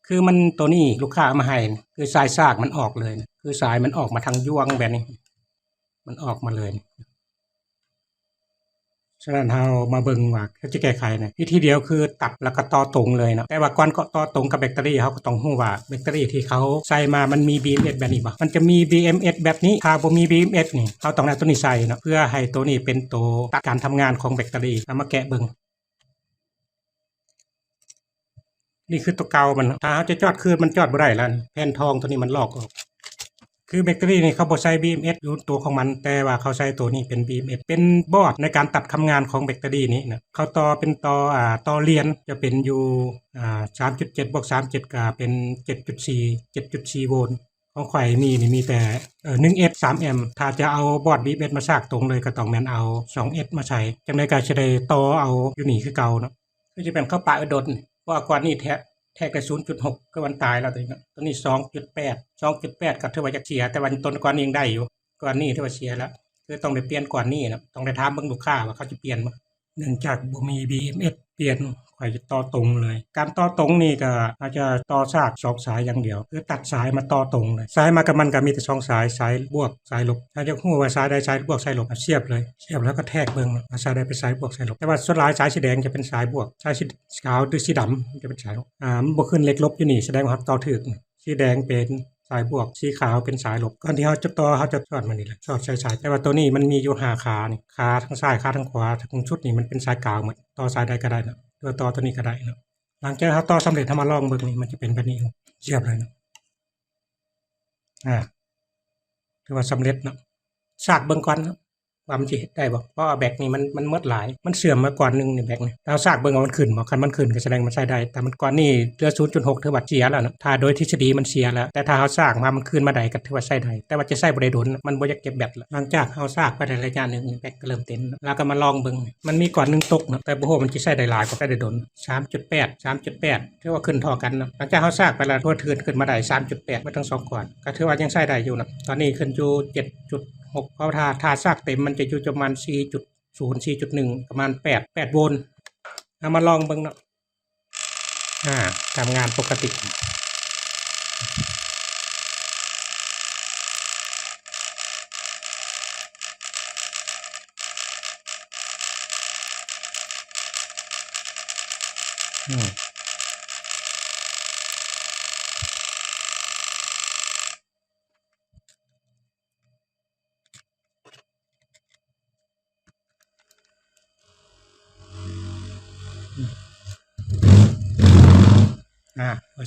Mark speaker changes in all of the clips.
Speaker 1: คือมันตัวนี้ลูกค้าเอามาให้คือสายซากมันออกเลยคือสายมันออกมาทางยวงแบบนี้มันออกมาเลยฉะนั้นเรามาเบิ่งว่าเขาจะแก้ไขเนี่ยวิธีเดียวคือตัดแล้วก็ต่อตรงเลยเนาะแต่ว่าก่อนก็ต่อตรงกับแบตเตอรี่เขาก็ต้องรู้ว่าแบตเตอรี่ที่เขาใส่มามันมี BMS แบบนี้บ่มันจะมี BMS แบบนี้ถ้าบ่มี BMS นี่เขาต้องเอาตัวนี้ใส่เนาะเพื่อให้ตัวนี้เป็นตัวตัดการทำงานของแบตเตอรี่เอามาแกะเบิ่งนี่คือตัวเก่ามันถ้าเขาจะจอดคืนมันจอดบ่ได้แล้วแผ่นทองตัวนี้มันลอกออกคือแบตเตอรี่นี่เขาบ่ใส่ BMS อยู่ตัวของมันแต่ว่าเขาใส่ตัวนี้เป็น BMS เป็นบอร์ดในการตัดทำงานของแบตเตอรี่นี้นะเขาต่อเป็นต่อเลียนจะเป็นอยู่3.7 บวก 37ก็เป็น 7.4 โวลต์ของข่อยมีแต่1S 3 แอมป์ถ้าจะเอาบอร์ด BMS มาสากตรงเลยก็ต้องแม่นเอา 2S มาใช้จังได๋ก็สิได้ต่อเอาอยู่นี่คือเก่าเนาะคือจะเป็นเข้าปะดนเพราะว่าก่อนนี้แท้ก็ 0.6 ก็วันตายแล้วตัวนี้ 2.8 ก็ถือว่าจะเสียแต่วันต้นก่อนนี้ยังได้อยู่ก่อนนี้ถือว่าเสียแล้วคือต้องได้เปลี่ยนก่อนนี้นะต้องได้ถามเบิ่งลูกค้าว่าเขาจะเปลี่ยนบ่เนื่องจากบ่มี BMS เปลี่ยนข่อยจะต่อตรงเลยการต่อตรงนี่ก็อาจจะต่อซาก2สายอย่างเดียวคือตัดสายมาต่อตรงเลยสายมากับมันก็มีแต่2สายบวกสายลบถ้าจะฮู้ว่าสายใดสายบวกสายลบเสียบเลยเสียบแล้วก็แทกเบิ่งว่าสายใดเป็นสายบวกสายลบแต่ว่าส่วนหลายสายสีแดงจะเป็นสายบวกสายสีขาวหรือสีดำจะเป็นสายลบมันบ่ขึ้นเลขลบอยู่นี่แสดงว่าเราต่อถูกสีแดงเป็นสายบวกสีขาวเป็นสายลบก่อนที่เราจะต่อเราจะสอดมันนี่แหละสอดสายแต่ว่าตัวนี้มันมีอยู่5ขานี่ขาทั้งซ้ายขาทั้งขวาทั้งชุดนี่มันเป็นสายกาวหมดต่อสายใดก็ได้นะต่อตัวนี้ก็ได้นะหลังจากเราต่อสำเร็จเรามาลองเบิ่งนี่มันจะเป็นแบบนี้เสียบเลยนะถือว่าสำเร็จเนาะซากเบิ่งก่อนนะว่ามันสิเฮ็ดได้บ่เพราะว่าแบตนี่มันหมดหลายมันเสื่อมมาก่อนนึงนี่แบตนี่เราซากเบิ่งว่ามันขึ้นบ่คันมันขึ้นก็แสดงมันใช้ได้แต่มันก่อนนี้เหลือ 0.6 ถือว่าเสียแล้วนะถ้าโดยทฤษฎีมันเสียแล้วแต่ถ้าเราซากมามันขึ้นมาได้ก็ถือว่าใช้ได้แต่ว่าจะใช้บ่ได้โดนมันบ่อยากเก็บแบตแล้วหลังจากเราซากไปได้ระยะนึงแบตก็เริ่มเต็มแล้วก็มาลองเบิ่งมันมีก่อนนึงตกนะแต่บ่ฮู้มันสิใช้ได้หลายบ่ได้โดน 3.8 ถือว่าขึ้นเท่ากันนะหลังจากเราซากไปแล้วทั่วทื่นขึ้นมาได้ 3.8 มาทั้ง2ก่อนก็ถือว่ายังใช้ได้อยู่นะตอนนี้ขึ้นอยู่7.6เพราะถ้าซากเต็มมันจะอยู่ประมาณ 4.0 4.1 ประมาณ8โวลต์เอามาลองเบิ่งเนาะทำงานปกติ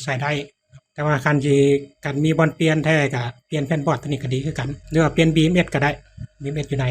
Speaker 1: ใช้ได้แต่ว่าคันสิกันมีบอลเปลี่ยนแท้ก็เปลี่ยนแผ่นบอร์ดตัวนี้ก็ดีคือกันหรือว่าเปลี่ยน BMS ก็ได้ BMS อยู่ใน